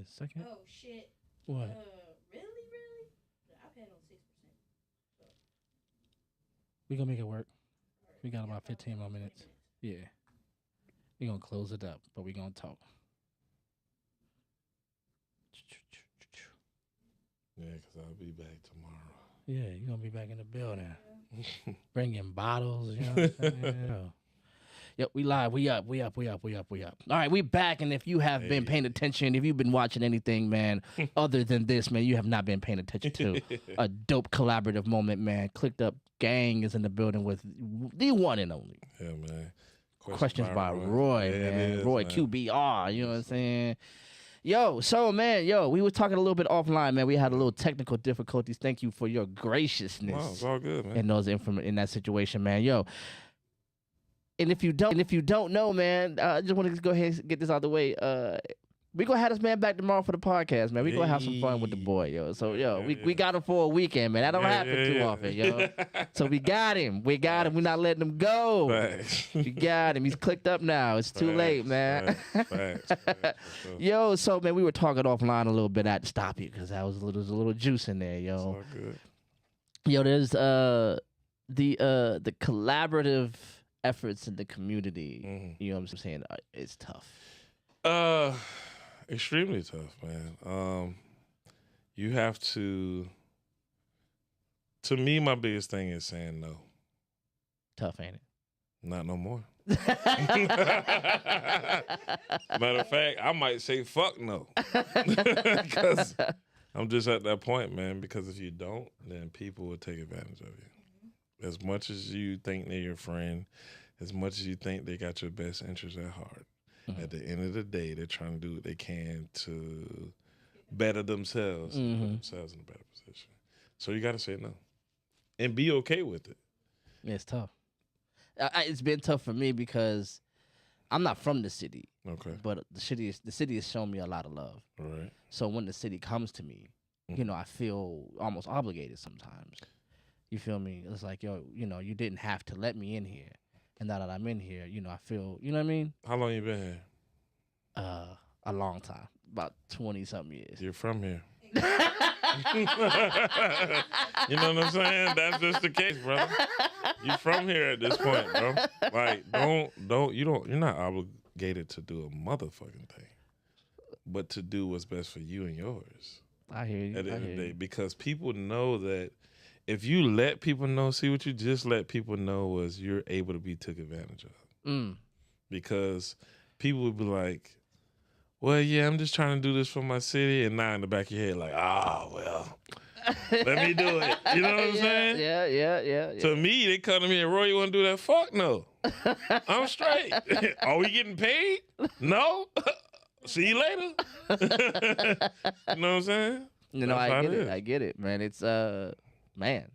his second. Oh shit. What? Really? The iPad on 6%. We gonna make it work. Right. We got about 15 more minutes. Yeah. We gonna close it up, but we gonna talk. Yeah, because I'll be back tomorrow. Yeah, you gonna be back in the building. Bringing bottles, you know what I'm saying? Yeah. Yep, we live. We up. All right, we back. And if you have been paying attention, if you've been watching anything, man, other than this, man, you have not been paying attention to a dope collaborative moment, man. Clicked Up Gang is in the building with the one and only. Yeah, man. Questions by Roy, man. Roy man. QBR, you know what I'm saying? Yo, so, man, we were talking a little bit offline, man. We had a little technical difficulties. Thank you for your graciousness. Wow, it's all good, man. In that situation, man. Yo. And if you don't know, man, I just want to go ahead and get this out of the way. We gonna have this man back tomorrow for the podcast, man. We gonna have some fun with the boy, yo. So, we got him for a weekend, man. That don't happen too often, yo. So we got him. We're not letting him go. Facts. We got him. He's clicked up now. It's too late, man. Facts. Yo, so man, we were talking offline a little bit. I had to stop you because there was a little juice in there, yo. It's all good. Yo, there's the collaborative efforts in the community. Mm-hmm. You know what I'm saying? It's tough. Extremely tough, man. You have to me, my biggest thing is saying no. Tough, ain't it? Not no more. Matter of fact, I might say fuck no. Because I'm just at that point, man, because if you don't, then people will take advantage of you. As much as you think they're your friend, as much as you think they got your best interest at heart, at the end of the day, they're trying to do what they can to better themselves, and put themselves in a better position. So you got to say no. And be okay with it. Yeah, it's tough. It's been tough for me because I'm not from the city. Okay. But the city has shown me a lot of love. Right. So when the city comes to me, I feel almost obligated sometimes. You feel me? It's like, yo, you didn't have to let me in here. And now that I'm in here, I feel, you know what I mean? How long you been here? A long time. About 20-something years. You're from here. You know what I'm saying? That's just the case, brother. You from here at this point, bro. Like, you're not obligated to do a motherfucking thing, but to do what's best for you and yours. I hear you. At the end of the day, because people know that if you let people know, see what you just let people know was you're able to be took advantage of. Because people would be like, well, yeah, I'm just trying to do this for my city. And now in the back of your head, like, well, let me do it. You know what I'm saying? Yeah. To me, they come to me and, Roy, you want to do that? Fuck no. I'm straight. Are we getting paid? No. See you later. You know what I'm saying? I get it, man. It's, man.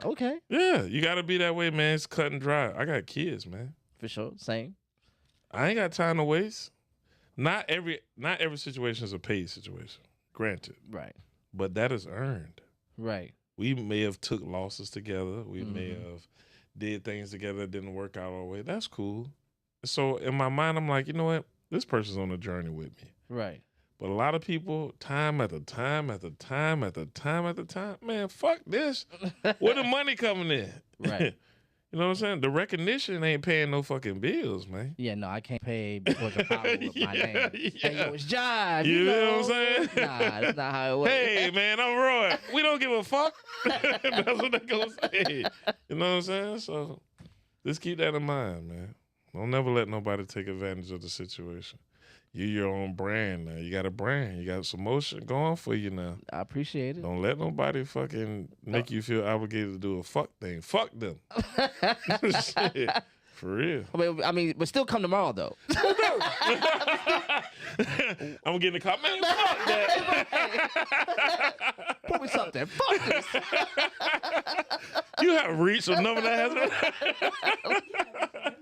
Okay. Yeah, you got to be that way, man. It's cut and dry. I got kids, man. For sure. Same. I ain't got time to waste. Not every situation is a paid situation, granted. Right. But that is earned. Right. We may have took losses together. We may have did things together that didn't work out our way. That's cool. So in my mind, I'm like, you know what? This person's on a journey with me. Right. But a lot of people, time after time, man, fuck this. Where the money coming in? Right. You know what I'm saying? The recognition ain't paying no fucking bills, man. Yeah, no, I can't pay before the power with my name. Yeah. Hey, yo, it's Jive. You know what I'm saying? Nah, that's not how it works. Hey, man, I'm Roy. We don't give a fuck. That's what they gonna say. You know what I'm saying? So just keep that in mind, man. Don't never let nobody take advantage of the situation. You're your own brand now. You got a brand. You got some motion going for you now. I appreciate it. Don't let nobody fucking make you feel obligated to do a fuck thing. Fuck them. Shit. For real. I mean, but still come tomorrow, though. I'm getting a call. Man, fuck that. Put me something. Fuck this. You have reached a number that has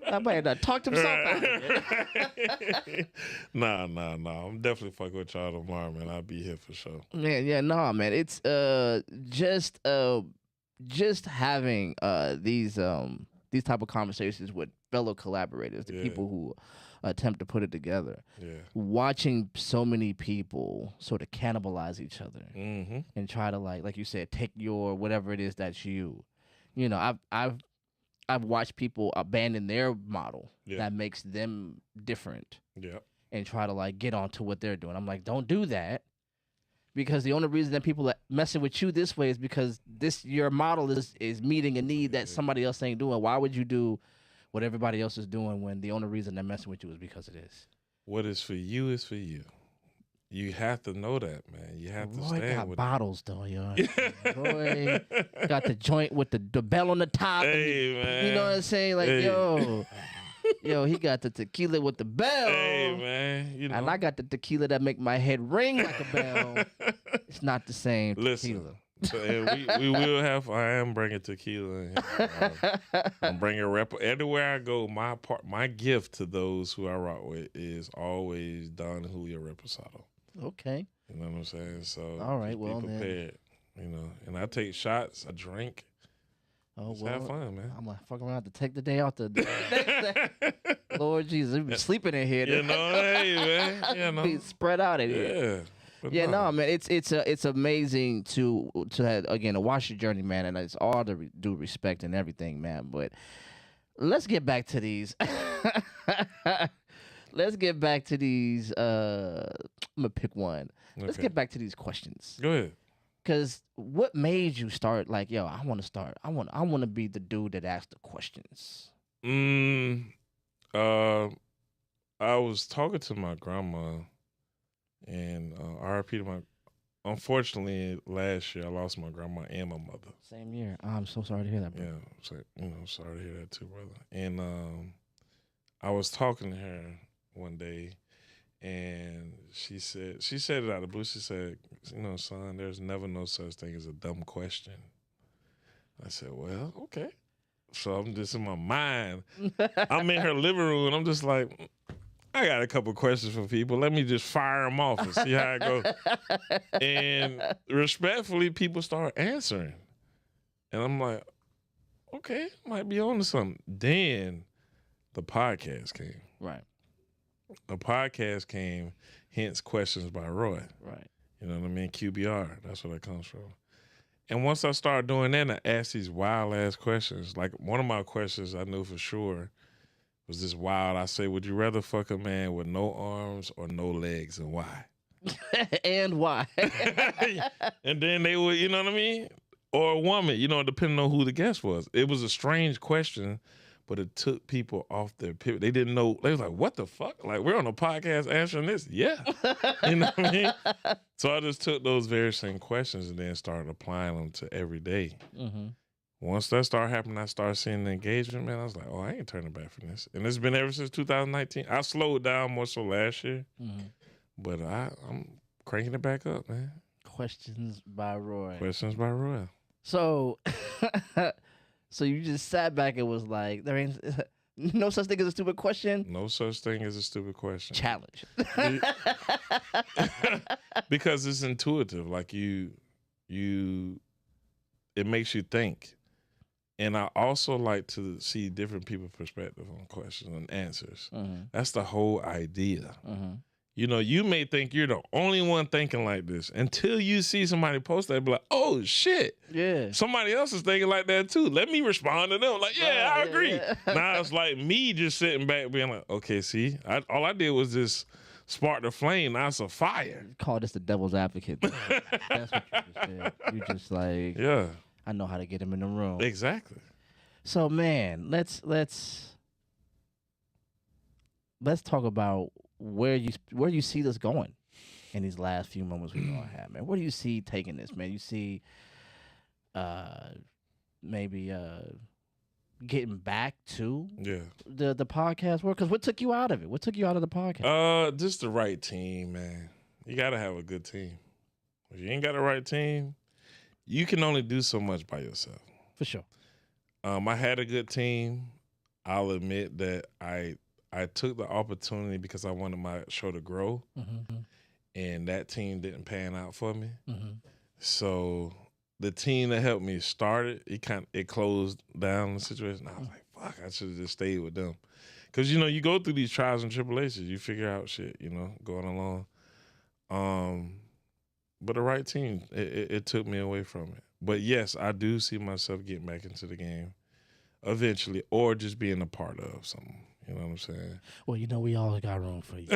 I might have talked himself out of it. Nah. I'm definitely fucking with y'all tomorrow, man. I'll be here for sure. Man, yeah, no, man. It's just having these type of conversations with fellow collaborators, the people who attempt to put it together. Yeah. Watching so many people sort of cannibalize each other Mm-hmm. and try to like you said, take your whatever it is that's you. You know, I've watched people abandon their model that makes them different Yeah. and try to like get onto what they're doing. I'm like, don't do that. Because the only reason that people are messing with you this way is because your model is meeting a need that somebody else ain't doing. Why would you do what everybody else is doing when the only reason they're messing with you is because it is? What is for you is for you. You have to know that, man. You have to Roy stand got with bottles though, yo. Roy got the joint with the bell on the top. Hey, man. You know what I'm saying? Like, yo, he got the tequila with the bell. Hey, man. You know. And I got the tequila that make my head ring like a bell. It's not the same tequila. So, and we will have. I am bringing tequila in here. I'm bringing everywhere I go. My gift to those who I rock with is always Don Julio Reposado. Okay. You know what I'm saying? So all right, just well, be prepared. You know, and I take shots. I drink. Oh, just have fun, man. I'm gonna fuck around to take the day off the Lord Jesus, we've been sleeping in here. You know, hey, man. You know, be spread out in here. Yeah. Yeah, no, man, it's amazing to have, again, to watch your journey, man, and it's all to due respect and everything, man. But let's get back to these. Let's get back to these. I'm gonna pick one. Let's get back to these questions. Go ahead. Cause what made you start like, yo, I want to start. I want to be the dude that asks the questions. I was talking to my grandma, and RIP to my. Unfortunately, last year I lost my grandma and my mother. Same year. I'm so sorry to hear that, bro. Yeah, so, sorry to hear that too, brother. And I was talking to her one day, and she said it out of the blue. She said, son, there's never no such thing as a dumb question. I said, well, okay. So I'm just in my mind. I'm in her living room, and I'm just like, I got a couple questions for people. Let me just fire them off and see how it goes. And respectfully, people start answering. And I'm like, okay, might be on to something. Then the podcast came. Right. The podcast came, hence Questions by Roy. Right. You know what I mean? QBR. That's where that comes from. And once I started doing that, I asked these wild-ass questions. Like, one of my questions I knew for sure was this wild. I say, would you rather fuck a man with no arms or no legs, and why? And why? And then they would, you know what I mean? Or a woman, depending on who the guest was. It was a strange question, but it took people off their pivot. They didn't know. They was like, what the fuck? Like, we're on a podcast answering this? Yeah. You know what I mean? So I just took those very same questions and then started applying them to every day. Mm-hmm. Once that started happening, I started seeing the engagement, man. I was like, oh, I ain't turning back from this. And it's been ever since 2019. I slowed down more so last year, but I'm cranking it back up, man. Questions by Roy. Questions by Roy. So, so you just sat back and was like, there ain't no such thing as a stupid question? No such thing as a stupid question. Challenge. Because it's intuitive. Like it makes you think. And I also like to see different people's perspective on questions and answers. Mm-hmm. That's the whole idea. Mm-hmm. You may think you're the only one thinking like this until you see somebody post that, be like, oh, shit. Yeah. Somebody else is thinking like that, too. Let me respond to them. Like, yeah, I agree. Yeah. Now it's like me just sitting back being like, okay, see, all I did was just spark the flame. Now it's a fire. Call this the devil's advocate. That's what you just said. You just like, yeah. I know how to get him in the room. Exactly. So, man, let's talk about where you see this going in these last few moments we're gonna have, man. Where do you see taking this, man? You see, maybe getting back to the podcast work? Because what took you out of it? What took you out of the podcast? Just the right team, man. You gotta have a good team. If you ain't got the right team, you can only do so much by yourself. For sure. I had a good team. I'll admit that I took the opportunity because I wanted my show to grow, and that team didn't pan out for me. Mm-hmm. So the team that helped me start it, it closed down the situation. I was like, fuck, I should have just stayed with them. Because, you know, you go through these trials and tribulations. You figure out shit, you know, going along. But the right team, it took me away from it. But, yes, I do see myself getting back into the game eventually, or just being a part of something. You know what I'm saying? Well, you know, we all got room for you.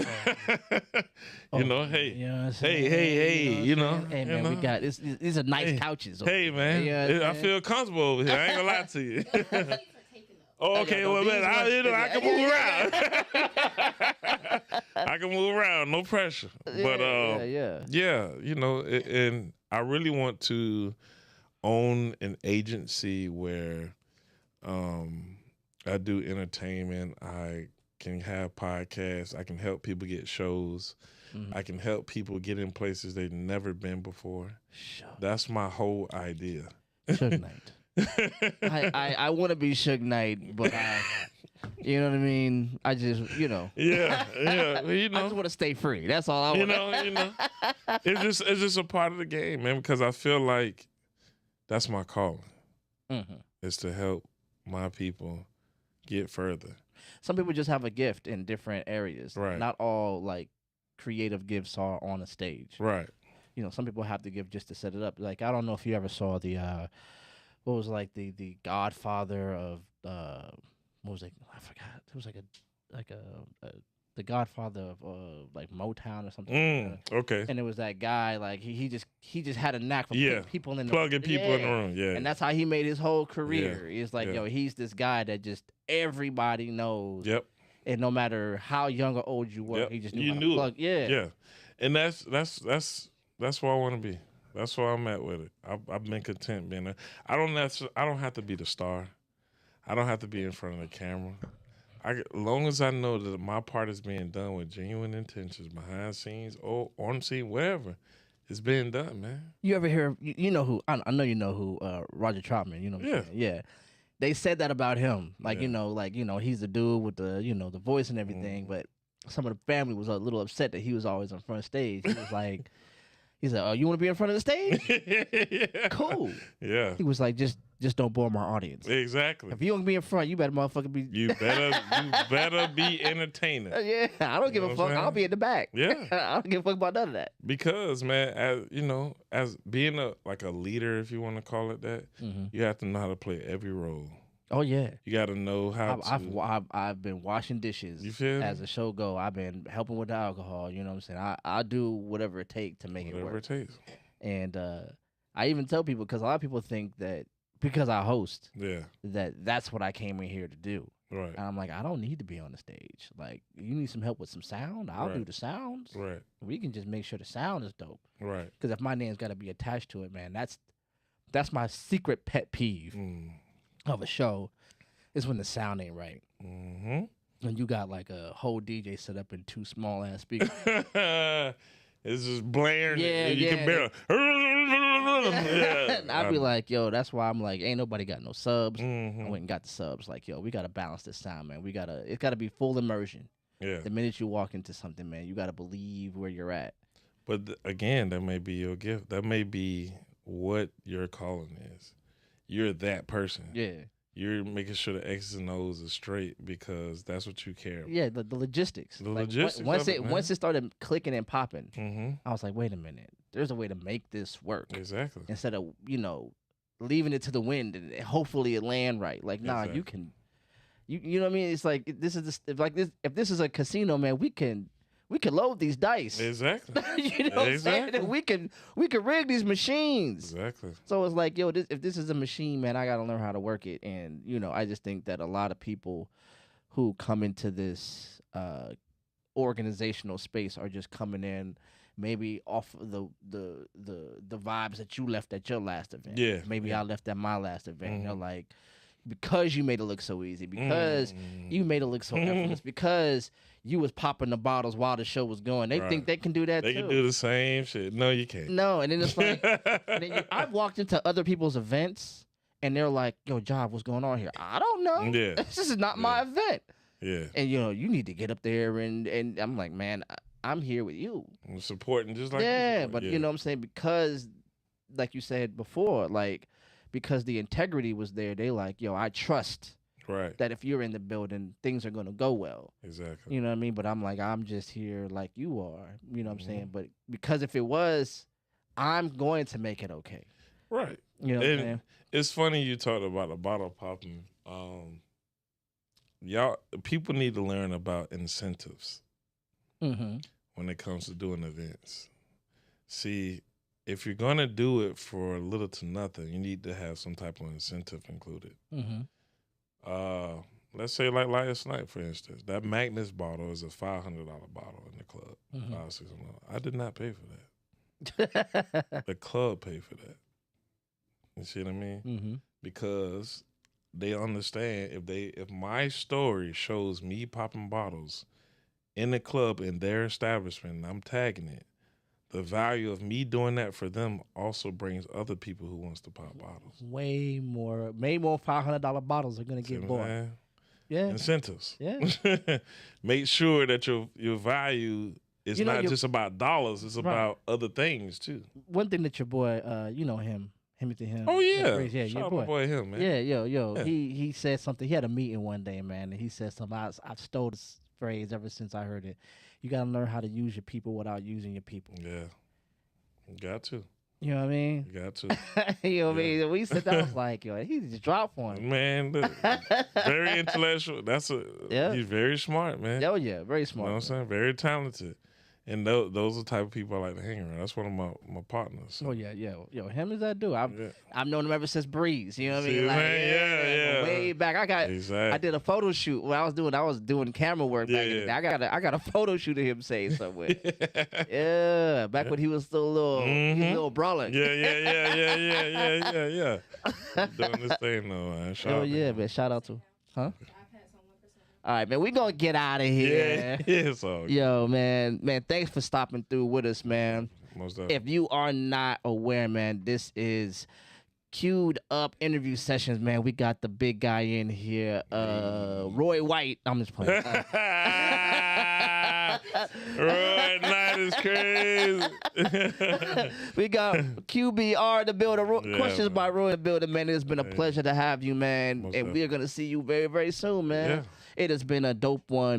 You know, hey, you know what I'm hey, saying? you know. Hey, man, we got this. These are nice couches. Hey, man, You know what I'm I saying? feel comfortable over here. I ain't gonna lie to you. These are taken up. Oh, okay, well, man, I can move around. I can move around, no pressure. But yeah, you know, and I really want to own an agency where I do entertainment. I can have podcasts. I can help people get shows. Mm-hmm. I can help people get in places they've never been before. Sure. That's my whole idea. Suge Knight. I want to be Suge Knight, but you know what I mean? I just, you know. Yeah. You I know. just want to stay free. That's all I want. You know. It's just a part of the game, man, because I feel like that's my calling. Mm-hmm. Is to help my people get further. Some people just have a gift in different areas. Right. Not all like creative gifts are on a stage. Right. You know, some people have the gift just to set it up. Like, I don't know if you ever saw the what was like the Godfather of what was it? I forgot. It was like a the Godfather of like Motown or something. Like that. Okay. And it was that guy, like he just had a knack for Yeah. putting people in the Plugging people in the room. Yeah. And that's how he made his whole career. Yeah. It's like, Yeah. yo, he's this guy that just everybody knows. Yep. And no matter how young or old you were, Yep. he just knew You how knew to plug. it. Yeah. And that's where I want to be. That's where I'm at with it. I've been content being there. I don't have to be the star. I don't have to be in front of the camera. As long as I know that my part is being done with genuine intentions, behind scenes or on scene, wherever, it's being done, man. You ever hear? You know who? I know you know who. Roger Troutman. You know. What I'm saying? Yeah. They said that about him. Like he's the dude with the the voice and everything. But some of the family was a little upset that he was always on front stage. He was like, he said, "Oh, you want to be in front of the stage? Yeah. Cool." Yeah. He was like, just don't bore my audience. Exactly. If you want to be in front, you better motherfucker be. You better be entertaining. Yeah, I don't give a fuck. I'll be in the back. Yeah. I don't give a fuck about none of that. Because, man, as being a leader, if you want to call it that, you have to know how to play every role. Oh yeah. You got to know how to. I've been washing dishes. You feel me? As the show go. I've been helping with the alcohol. You know what I'm saying? I do whatever it takes to make it work. Whatever it takes. And I even tell people, because a lot of people think that because I host, that's what I came in here to do. Right. And I'm like, I don't need to be on the stage. Like, you need some help with some sound? I'll do the sounds. Right. We can just make sure the sound is dope. Right. Because if my name's got to be attached to it, man, that's my secret pet peeve of a show, is when the sound ain't right. Mm-hmm. When you got like a whole DJ set up in 2 small ass speakers. It's just blaring. Yeah, you can barely. And I'd be like, yo, that's why I'm like, ain't nobody got no subs. Mm-hmm. I went and got the subs. Like, yo, we gotta balance this sound, man. It's gotta be full immersion. Yeah. The minute you walk into something, man, you gotta believe where you're at. But again, that may be your gift. That may be what your calling is. You're that person. Yeah. You're making sure the X's and O's are straight because that's what you care about. Yeah, the logistics. The logistics. Once man. it started clicking and popping, I was like, wait a minute. There's a way to make this work. Exactly. Instead of, leaving it to the wind and hopefully it land right. Like, nah, exactly. you can you know what I mean? It's like if this is a casino, man, we can load these dice. Exactly. You know what I'm saying? We can rig these machines. Exactly. So it's like, yo, if this is a machine, man, I gotta learn how to work it. And I just think that a lot of people who come into this organizational space are just coming in maybe off of the vibes that you left at your last event. Yeah. Maybe I left at my last event. Like, because you made it look so easy, because you made it look so effortless, because you was popping the bottles while the show was going. They think they can do that too. They can do the same shit. No, you can't. No, and then it's like, I've walked into other people's events, and they're like, yo, Job, what's going on here? I don't know. Yeah. This is not my event. Yeah. And, you need to get up there, and I'm like, man, I'm here with you. I'm supporting just like but you know what I'm saying? Because, like you said before, like, because the integrity was there, they like, yo, I trust Right. that if you're in the building, things are gonna go well. Exactly. You know what I mean? But I'm like, I'm just here like you are. You know what I'm Mhm. saying? But because if it was, I'm going to make it okay. Right. You know what I'm saying? And it's funny you talked about the bottle popping. Y'all, people need to learn about incentives Mm-hmm. when it comes to doing events. See, if you're gonna do it for little to nothing, you need to have some type of incentive included. Mm-hmm. Let's say like last night, for instance, that Magnus bottle is a $500 bottle in the club. Mhm. $500, $600. I did not pay for that. The club paid for that. You see what I mean? Mm-hmm. Because they understand if my story shows me popping bottles in the club in their establishment and I'm tagging it, the value of me doing that for them also brings other people who wants to pop bottles. Way more $500 bottles are gonna See get what I'm bought. saying? Yeah. Incentives. Yeah. Make sure that your value is You know, not your- just about dollars, it's Right. about other things too. One thing that your boy, you know him, him. Oh yeah. Yeah, Shout your out my boy. boy him, man. Yeah, yo. Yeah. He said something. He had a meeting one day, man, and he said something. I've stole this phrase ever since I heard it. You gotta learn how to use your people without using your people. Yeah. Got to. You know what I mean? Got to. You know what I Yeah. mean? We said that, I was like, yo, he just dropped one. Man, look, very intellectual. Yeah. He's very smart, man. Oh yeah, very You know smart. what I'm saying? Very talented. And those are the type of people I like to hang around. That's one of my partners. Oh yeah, yo, him is that dude. Yeah. I've known him ever since Breeze. You know what I See mean? what Like, I'm saying? Yeah. way back. I Exactly. did a photo shoot when I was doing camera work back in the Yeah. day. I got a photo shoot of him saying somewhere. Yeah, back when he was still a little, he was a little brawling. Yeah. Doing this thing though, man. Shout Oh out to yeah, him. man. Shout out to, huh? iPads on 1%. All right, man. We gonna get out of here. Yeah, it's all good. Yo, man. Thanks for stopping through with us, man. Most definitely. If you are not aware, man, this is Queu'd Up interview sessions, man. We got the big guy in here, Roy White. I'm just playing. Roy Knight is crazy. We got QBR to build Yeah, questions man. by Roy in the building, man. It's been a Yeah. pleasure to have you, man. Most And we are gonna see you very, very soon, man. Yeah. It has been a dope one.